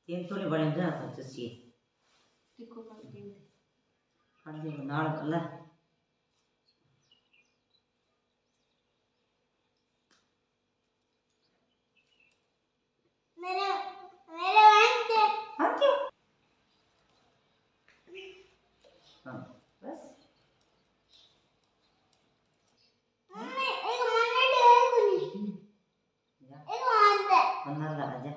तीन तो नहीं बने जा तो चसी टिको कर दे कर दे नाल अल्लाह मेरे मेरे वंदे हाँ क्यों हाँ बस मम्मी एक मिनट है कोनी एक वंदे अन्ना ला आजा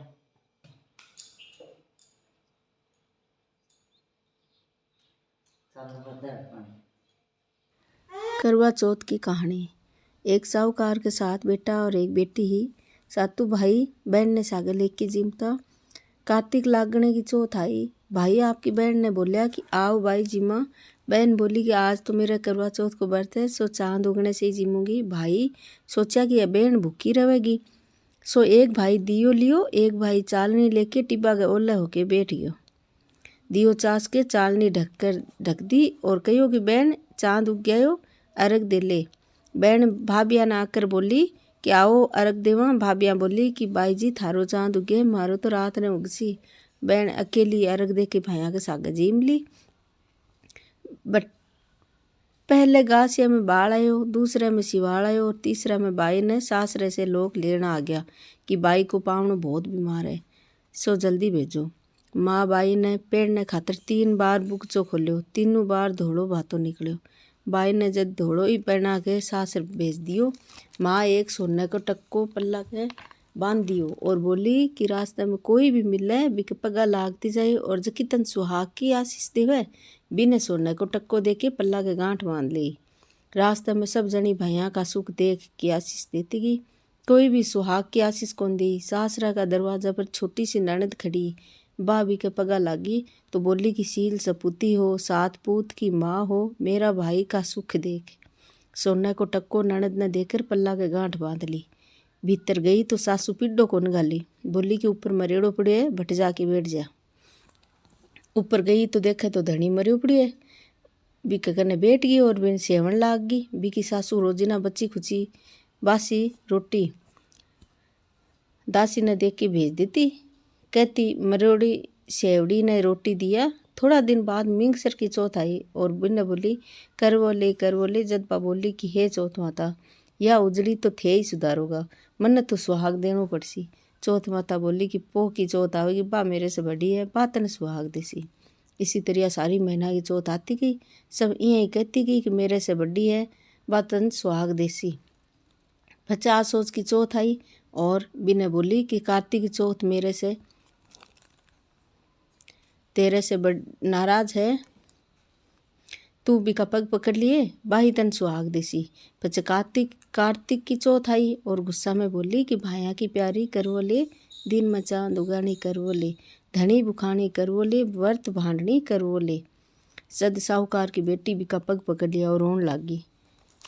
सामने बदल पानी करवा चौथ की कहानी। एक साहूकार के साथ बेटा और एक बेटी ही सातू भाई बहन ने सागर लेके जिमता। कार्तिक लागने की चौथ आई। भाई आपकी बहन ने बोलिया कि आओ भाई जिमा। बहन बोली कि आज तो मेरा करवा चौथ को व्रत है, सो चांद उगने से ही जिमूंगी। भाई सोचा कि यह बहन भूखी रहेगी, सो एक भाई दियो लियो, एक भाई चालनी लेके टिब्बा के ओले होके बैठ गयो। दियो चास के चालनी ढक दी और कहो कि बहन चांद उग गयो, अर्घ दे ले। बहन भाभिया ने आकर बोली कि आओ अर्घ देवा। भाभिया बोली कि बाई जी थारो चांद उगे, मारो तो रात ने उगसी। बहन अकेली अर्घ दे के भाइया के सागे जीम ली। बट पहले गासिया में बाल आयो, दूसरे में सिवाल आयो और तीसरे में बाई ने सासरे से लोग लेना आ गया कि बाई को पावनो बहुत बीमार है, सो जल्दी भेजो। माँ बाई ने पेड़ने खातर 3 बार बुकचो खोल्यो, तीनों बार धोड़ो भातो निकल्यो। बाई ने जब धोड़ो ही पहना के सासर भेज दियो। माँ एक सोने को टक्को पल्ला के बांध दियो और बोली कि रास्ते में कोई भी मिले बिक पगा लागती जाए और जो कितन सुहाग की आशीष देवे बिने सोने को टक्को दे के पल्ला के गांठ बांध ली। रास्ते में सब जनी भैया का सुख देख की आशीष देती गई, कोई भी सुहाग की आशीष कौन दी। सासरा का दरवाजा पर छोटी सी ननद खड़ी, भाभी के पगा लागी तो बोली कि सील सपूती हो, 7 पूत की माँ हो, मेरा भाई का सुख देख। सोने को टक्को ननद ने देकर पल्ला के गांठ बांध ली। भीतर गई तो सासू पिड्डो को निकाली, बोली कि ऊपर मरेड़ो पड़े है, भट जाके बैठ जा। ऊपर गई तो देखे तो धनी मरी पड़ी है। बीके कने बैठ गई और बिन सेवन लाग गई। बीकी सासू रोजीना बच्ची खुची बासी रोटी दासी ने देख के भेज देती, कहती मरोड़ी सेवड़ी ने रोटी दिया। थोड़ा दिन बाद मिंगसर की चौथ आई और बिन्ने बोली कर वो ले। जदपा बोली कि हे चौथ माता, या उजड़ी तो थे ही सुधारोगा, मन तो सुहाग देनो पड़सी। चौथ माता बोली कि पोह की चौथ आवेगी, बा मेरे से बड़ी है, बा तने सुहाग देसी। इसी तरह सारी महीना की चौथ आती गई, सब यही कहती गई कि मेरे से बड़ी है, बा तन सुहाग देसी। 50 सोच की चौथ आई और बिने बोली कि कार्तिक की चौथ मेरे से तेरे से नाराज है, तू भी का पग पकड़ लिए, बाही तन सुहाग देसी। पच कार्तिक की चौथ आई और गुस्सा में बोली कि भाया की प्यारी करवो ले, दिन में चांद उगानी करवो ले, धनी बुखानी करवो ले, व्रत भांडनी करवो ले। सद साहूकार की बेटी भी का पग पकड़ लिया और रोन लागी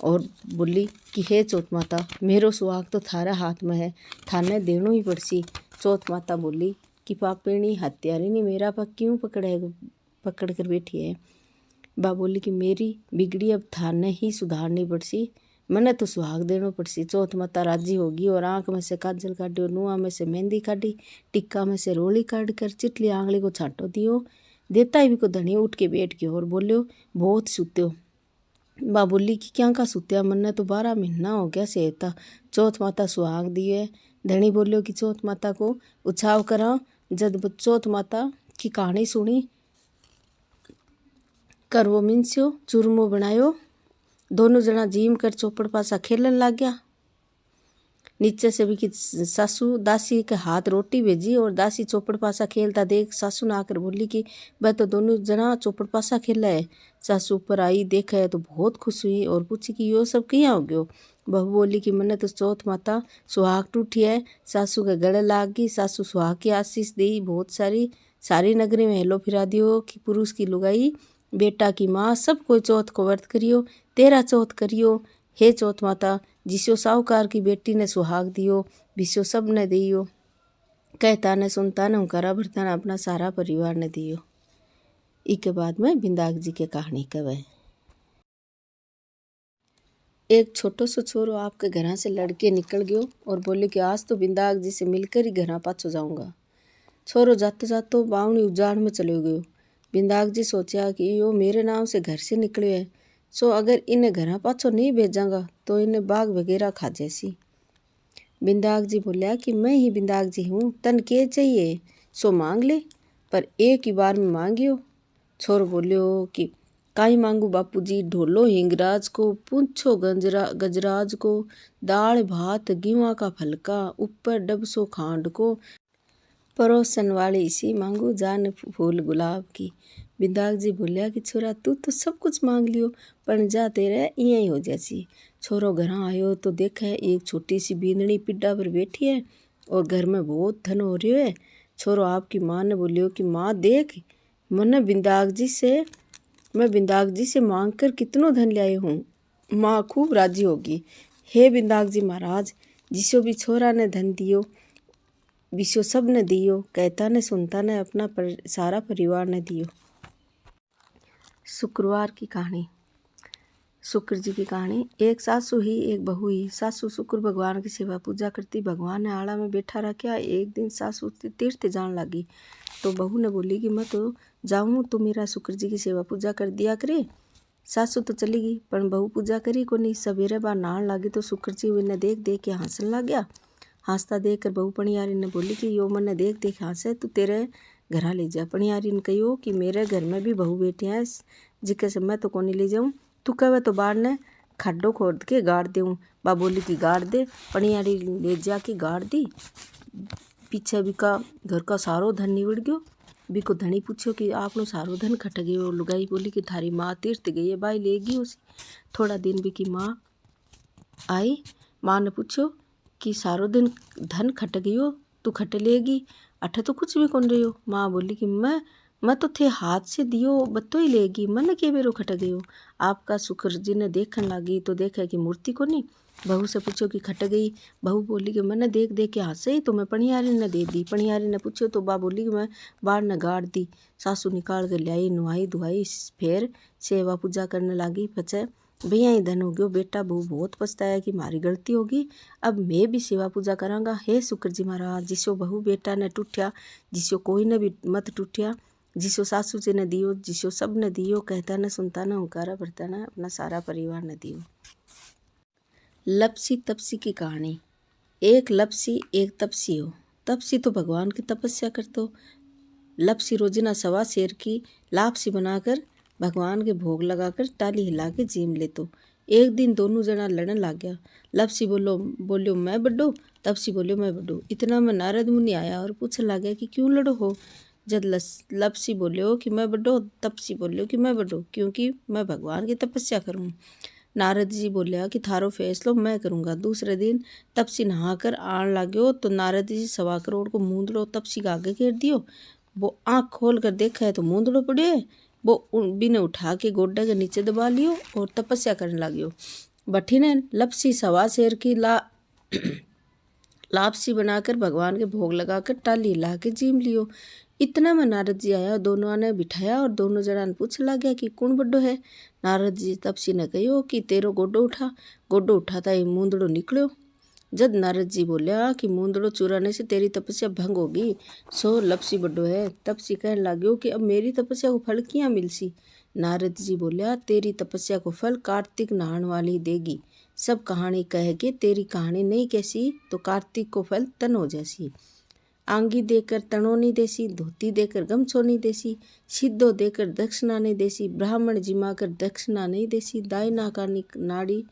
और बोली कि हे चौथ माता, मेरो सुहाग तो थारा हाथ में है, थाने देनो ही पड़सी। चौथ माता बोली कि पापिणी हत्यारी ने मेरा पग क्यों पकड़ कर बैठी है। बा बोली कि मेरी बिगड़ी अब थाने ही सुधारनी पड़सी, मने तो सुहाग देनो पड़सी। चौथ माता राजी होगी और आँख में से काजल काटी और नुआ में से मेहंदी काटी, टिक्का में से रोली काट कर चिटली आंगली को छाटो दियो। देता ही भी को धनी उठ के बैठ गयो और बोलियो बहुत सुत्यो। बा बोली कि क्या का सुत्या, मन्ने तो 12 महीना हो गया सेता। चौथ माता सुहाग दिए। धनी बोलियो कि चौथ माता को उछाव करा। जब चौथ माता की कहानी सुनी, करवो मिनस्यो चूरमो बनायो, दोनों जना जीम कर चौपड़ पासा खेलन लाग गया। नीचे से भी कि सासू दासी के हाथ रोटी भेजी और दासी चौपड़ पासा खेलता देख सासू ने आकर बोली कि वह तो दोनों जना चौपड़ पासा खेला है। सासू ऊपर आई देखे तो बहुत खुश हुई और पूछी कि यो सब किया हो गयो। बहू बोली कि मैंने तो चौथ माता सुहाग टूटी है। सासू के गले लाग गई। सासू सुहाग की आशीष दी बहुत सारी नगरी में हेलो फिरा दियो कि पुरुष की लुगाई बेटा की माँ सब कोई चौथ को व्रत करियो, तेरा चौथ करियो। हे चौथ माता, जिसो साहूकार की बेटी ने सुहाग दियो, विसो सब ने दियो, कहता ने सुनता ने हुकारा भरता ने अपना सारा परिवार ने दियो। इसके बाद में बिंदाग जी के कहानी कवे। एक छोटो सो छोरो आपके घर से लड़के निकल गयो और बोले कि आज तो बिंदाग जी से मिलकर ही घर पाछो जाऊंगा। छोरो जातो जातो बावनी उजाड़ में चलो गयो। बिंदाक जी सोचा कि यो मेरे नाम से घर से निकलियो है, सो अगर इन्हें घर पाछो नहीं भेजांगा तो इन्हें बाघ वगैरह खा जैसी। बिंदाक जी बोलिया कि मैं ही बिंदाक जी हूँ, तन के चाहिए सो मांग ले, पर एक ही बार में मांगियो। छोरो बोलियो कि काई मांगू बापू जी, ढोलो हिंगराज को, पूंछो गजराज को, दाल भात गेहूं का फलका, ऊपर डबसो खांड को, परोसन वाली इसी मांगू, जान फूल गुलाब की। बिंदाक जी बोलिया कि छोरा तू तो सब कुछ मांग लियो, पर जा तेरे यही हो जैसी। छोरो घर आयो तो देखे एक छोटी सी बींदनी पिड्डा पर बैठी है और घर में बहुत धन हो रही है। छोरो आपकी माँ ने बोलियो कि माँ देख, मैं बिंदाक जी से मांग कर कितनो धन लाए हूँ। माँ खूब राजी होगी। हे बिंदाक जी महाराज, जिसो भी छोरा ने धन दियो विश्व सब ने दियो, कहता ने सुनता ने अपना सारा परिवार ने दियो। शुक्रवार की कहानी। शुक्र जी की कहानी। एक सासू ही एक बहू ही। सासू शुक्र भगवान की सेवा पूजा करती, भगवान ने आड़ा में बैठा रखा। एक दिन सासू तीर्थ जान लगी तो बहू ने बोली कि मैं तो जाऊँ, तो मेरा शुक्र जी की सेवा पूजा कर दिया करे। सासू तो चली गई पर बहू पूजा करी को नहीं। सवेरे बार नहान लगी तो शुक्र जी उन्हें देख देख के हंसन लग गया। हंसता देख कर बहू पणियारी ने बोली कि यो मन्ने देख देख हंसे, तू तेरे घरा ले जा। पणियारी ने कहो कि मेरे घर में भी बहू बेटी है, जिके से मैं तो कोनी ले जाऊँ, तू कहे तो बाहर ने खड्डो खोद के गाड़ दूँ। बा बोली कि गाड़ दे। पणियारी ले जा के गाड़ दी। पीछे बिका घर का सारो धन निवड़ गयो। बिको धनी पूछो कि आपनो सारो धन खट गयो। लुगाई बोली कि थारी माँ तीर्थ गई है, बाई ले गई उसी। थोड़ा दिन बिकी माँ आई। माँ ने पूछो कि सारो दिन धन खट गयो, तू खट लेगी, अठे तो कुछ भी कौन रही। माँ बोली कि मैं तो थे हाथ से दियो बत्तो ही लेगी, मन के बेरो खट गयो। आपका शुक्र जी ने देखन लगी तो देखा कि मूर्ति को नहीं। बहू से पूछो कि खट गई। बहू बोली कि मैंने देख देख के हंसे ही तो मैं पणियारी ने दे दी। पणियारी ने पूछो तो बा बोली कि मैं बाहर ने गाड़ दी। सासू निकाल कर लाई, नुहाई धुआई, फिर सेवा पूजा करने लगी। पचे भैया ही धन हो गयो। बेटा बहू बहुत पछताया कि मारी गलती होगी, अब मैं भी सेवा पूजा करांगा। हे शुक्र जी महाराज, जिसो बहू बेटा ने टूटिया, जिसो कोई ने भी मत टूटिया, जिसो सासू जी ने दियो, जिसो सब ने दियो, कहता न सुनता न हुंकारा भरता न अपना सारा परिवार ने दियो। लपसी तपसी की कहानी। एक लपसी एक तपसी हो। तपसी तो भगवान की तपस्या करतो। लपसी रोजिना सवा शेर की लापसी बनाकर भगवान के भोग लगाकर टाली हिला के जीम लेतो। एक दिन दोनों जना लड़न लग गया। लपसी बोलियो मैं बड्डो, तपसी बोलियो मैं बड्डो। इतना में नारद मुनि आया और पूछने लग गया कि क्यों लड़ो हो। जब लपसी बोलियो कि मैं बड्डो, तपसी बोलियो कि मैं बड्डो, क्योंकि मैं भगवान की तपस्या करूँ। नारद जी बोलिया कि थारो फैसलो मैं करूँगा। दूसरे दिन तपसी नहाकर आन लाग्यो तो नारद जी 1.25 करोड़ को मूंदड़ो तपसी के आगे घेर दियो। वो आँख खोल कर देखा है तो मूंदड़ो पड़े है। वो बिने उठा के गोड्डे के नीचे दबा लियो और तपस्या करने लाग्यो। बठी ने लपसी 1.25 शेर की लापसी बनाकर भगवान के भोग लगाकर टाली ला के जीम लियो। इतना में नारद जी आया, दोनों ने बिठाया और दोनों जना ने पूछ लग गया कि कौन बड्डो है। नारद जी तपसी ने कहो कि तेरो गोड्डो उठा। गोड्डो उठाता ही मूंदड़ो निकलो। जब नारद जी बोलिया कि मूंदड़ो चुराने से तेरी तपस्या भंग होगी, सो लपसी बड्डो है। तपसी कहने लाग्यो कि अब मेरी तपस्या को फल कियाँ मिलसी। नारद जी बोलिया तेरी तपस्या को फल कार्तिक नहान वाली देगी। सब कहानी कह के तेरी कहानी नहीं कैसी तो कार्तिक को फल तन हो जैसी। आंगी देकर तनो नहीं देसी, धोती देकर गमछो नहीं देसी, सिद्धो देकर दक्षिणा नहीं देसी, ब्राह्मण जिमा कर दक्षिणा नहीं देसी, दाई नाकानी नाड़ी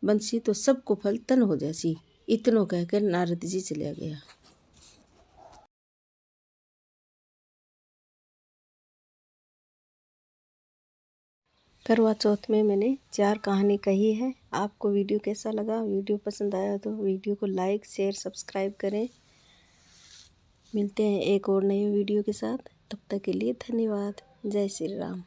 बंसी तो सबको फल तन हो जैसी। इतनो कहकर नारद जी चला गया। करवा चौथ में मैंने 4 कहानी कही है। आपको वीडियो कैसा लगा? वीडियो पसंद आया तो वीडियो को लाइक शेयर सब्सक्राइब करें। मिलते हैं एक और नए वीडियो के साथ, तब तक के लिए धन्यवाद। जय श्री राम।